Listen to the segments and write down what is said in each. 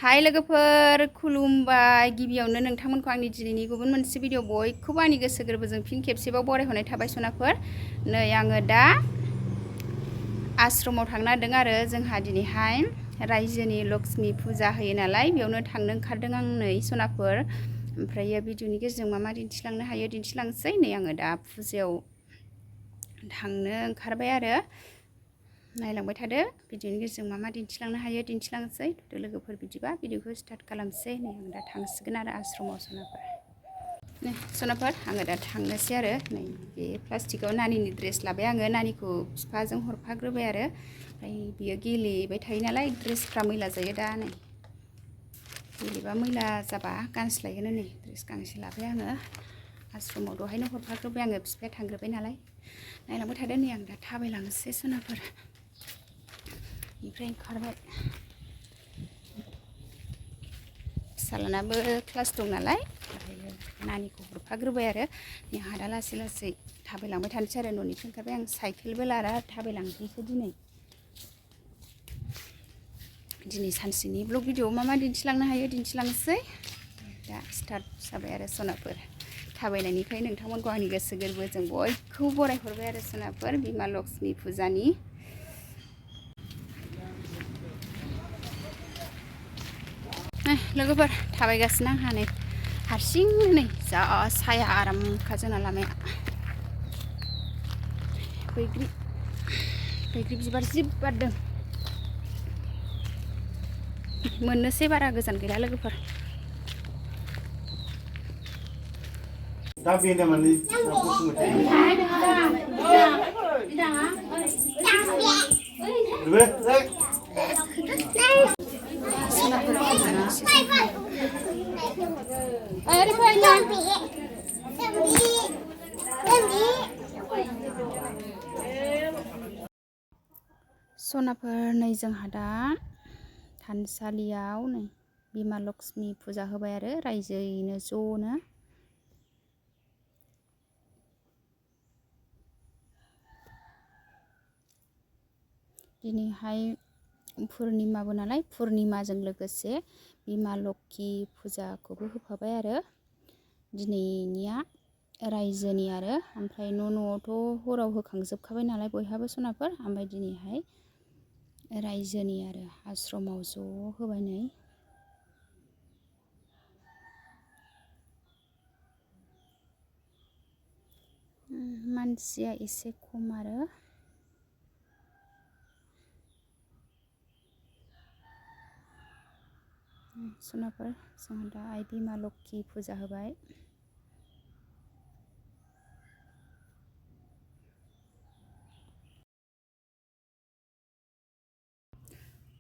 हाय लोगोफोर खुलुमबाय गिबियावनो नोंथांमोनखौ आंनि दिनैनि गुबुन मोनसे भिडिअ बयखौबो आंनि गोसो गोरबोजों फिन खेबसेबाव बरायहरनाय थाबाय सनाफोर नै आङो दा आश्रमाव थांनो नागिरदों आरो जोंहा दिनैहाय रायजोनि लक्ष्मी फुजा होयो नालाय बेयावनो थांनो ओंखारदों आं नै सनाफोर ओमफ्राय भिडिअनि गेजेरजों मा दिन्थिलांनो हायो दिन्थिलांसै नै आङो दा फुजायाव थांनो ओंखारबाय आरो नायलांबाय थादो भिडिअनि गेजेरजों मा दिन्थिलांनो हायो दिन्थिलांसै लोगोफोर बिदिबा भिडिअखौ स्टार्ट खालामसै नै आं दा थांसिगोन आरो आश्रमाव सनाफोर आङो दा थांनोसै आरो नै बे प्लास्टिकआव नानिनि ड्रेस लाबाय आङो नानिखौ बिफाजों हरफाग्रोबाय आरो ओमफ्राय बियो गेलेबाय थायो नालाय ड्रेसफ्रा मैला जायो दा नै गेलेबा मैला जाबा गानस्लायहोनो नै ड्रेस गांसे लाबाय आङो आश्रमाव दहायनो हरफाग्रोबाय आङो बिफाया थांग्रोबाय नालाय नायलांबाय थादो नै आं दा थाबायलांसै सनाफोर ओमफ्राय ओंखारबाय फिसालानाबो क्लास दं नालाय ओमफ्राय नानिखौ हरफाग्रोबाय आरो आंहा दा लासै लासै थाबायलांबाय थानोसै आरो न'निफ्राय ओंखारबाय आं साइकेलबो लारा थाबायलांसैसो दिनै सानसेनि ब्लग भिडिअ मा दिन्थिलांनो हायो दिन्थिलांसै दा स्टार्ट जाबाय आरो सनाफोर थाबायनायनिफ्राय नोंथांमोनखौ आंनि गोसो गोरबोजों बयखौबो बरायहरबाय आरो सनाफोर बिमा लक्ष्मी फुजानि लोगोफोर थाबायगासिनो आंहा नै हारसिं नै जा साया आरामखा जोंना लामाया बैग्रि बिबार जि बारदों मोननोसै बारा गोजान गैला लोगोफोर सनाफोर नै जोंहा दा थानसालियाव नै बिमा लक्ष्मी फुजा होबाय आरो रायजोयैनो ज'नो दिनैहाय पुर्निमाबो नालाय पुर्निमाजों लोगोसे बिमा लक्ष्मी फुजाखौबो होफाबाय आरो दिनैनिया रायजोनि आरो ओमफ्राय न'आवथ' हराव होखांजोबखाबाय नालाय बयहाबो सनाफोर ओमफ्राय दिनैहाय रायजोनि आरो आश्रमाव ज' होबाय नै मानसिया एसे खम आरो सनाफोर जोंहा दा आइ बिमा लक्ष्मी फुजा होबाय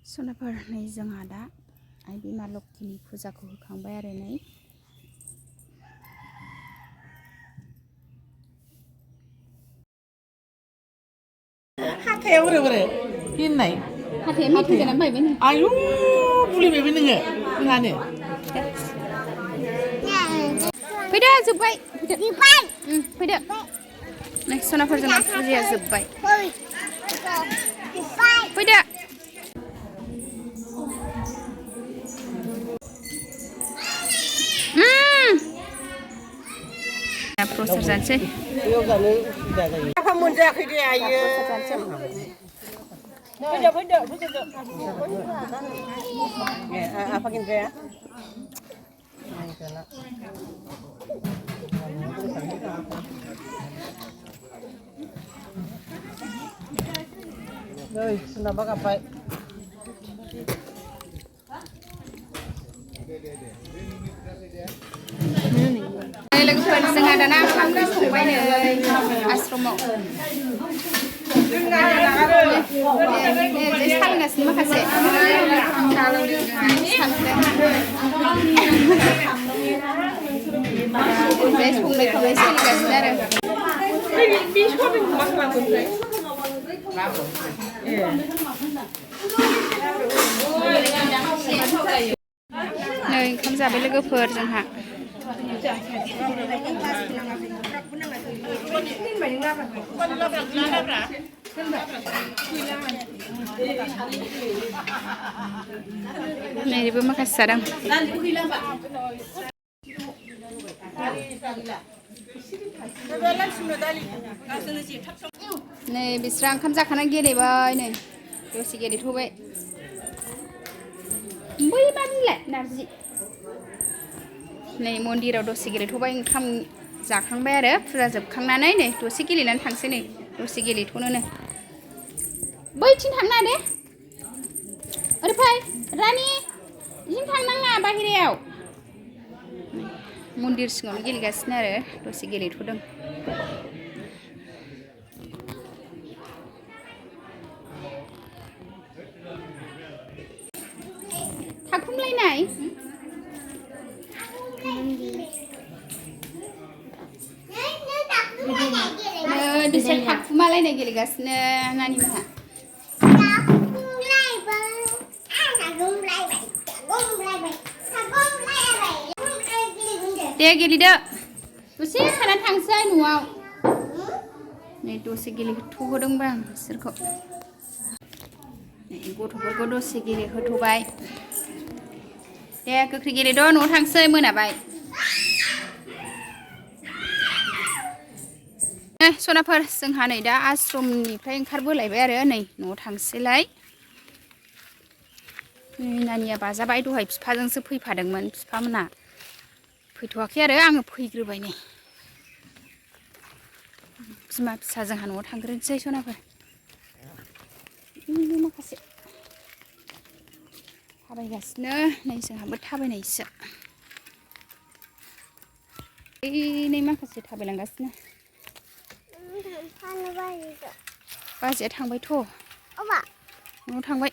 सनाफोर नै जोंहा दा आइ बिमा लक्ष्मीनि फुजाखौ होखांबाय आरो नै हाथायाव बोरै फिननाय हाथाया मेथाइ जानानै बायबाय नै आयु बुलिबायबो नोङो जोंहानो फैदो जोब्बाय फैदो नै सनाफोर जोंना फुजाया जोब्बाय फैदो प्रसाद जानोसै आफा मोनजायाखै दे आयो फैदो आफा गिनजाया नै सोरनाबा गाबबाय लोगोफोर जोंहा दाना ओंखाम संबाय नै आश्रमाव सालोंगासिनो माखासे संनाय खावनाय सोलिगासिनो आरो नै ओंखाम जाबाय लोगोफोर जोंहा नैबो माखासे जादों नै बिस्रा ओंखाम जाखानानै गेलेबाय नै दसे गेलेथ'बाय बै मानिलाय नारजि नै मन्दिराव दसे गेलेथ'बाय ओंखाम जाखांबाय आरो फुजा जोबखांनानै नै दसे गेलेनानै थांसै नै दसे गेलेथ'नोनो बैथिं थांना दे ओरै फै रानि बिथिं थांनाङा बाहेरायाव मन्दिर सिङावनो गेलेगासिनो आरो दसे गेलेथ'दों थाखुमलायनाय बिसोर थाखुमालायनाय गेलेगासिनो नानि मोनहा दे गेलेदो दसे थानानै थांसै न'आव नै दसे गेलेहोथ'दोंबा आं बिसोरखौ गथ'फोरखौ दसे गेलेहोथ'बाय दे गोख्रै गेलेद' न'आव थांसै मोनाबाय सनाफोर जोंहा नै दा आश्रमनिफ्राय ओंखारबोलायबाय आरो नै न'आव थांसैलाय नानिया बाजाबाय दहाय बिफाजोंसो फैफादोंमोन बिफामोना फैथ'वाखै आरो आङो फैग्रोबाय नै बिमा फिसा जोंहा न'आव थांग्रोनोसै सनाफोर माखासे थाबायगासिनो नै जोंहाबो थाबायनायसो नै माखासे थाबायलांगासिनो बाजैया थांबायथ' न'आव थांबाय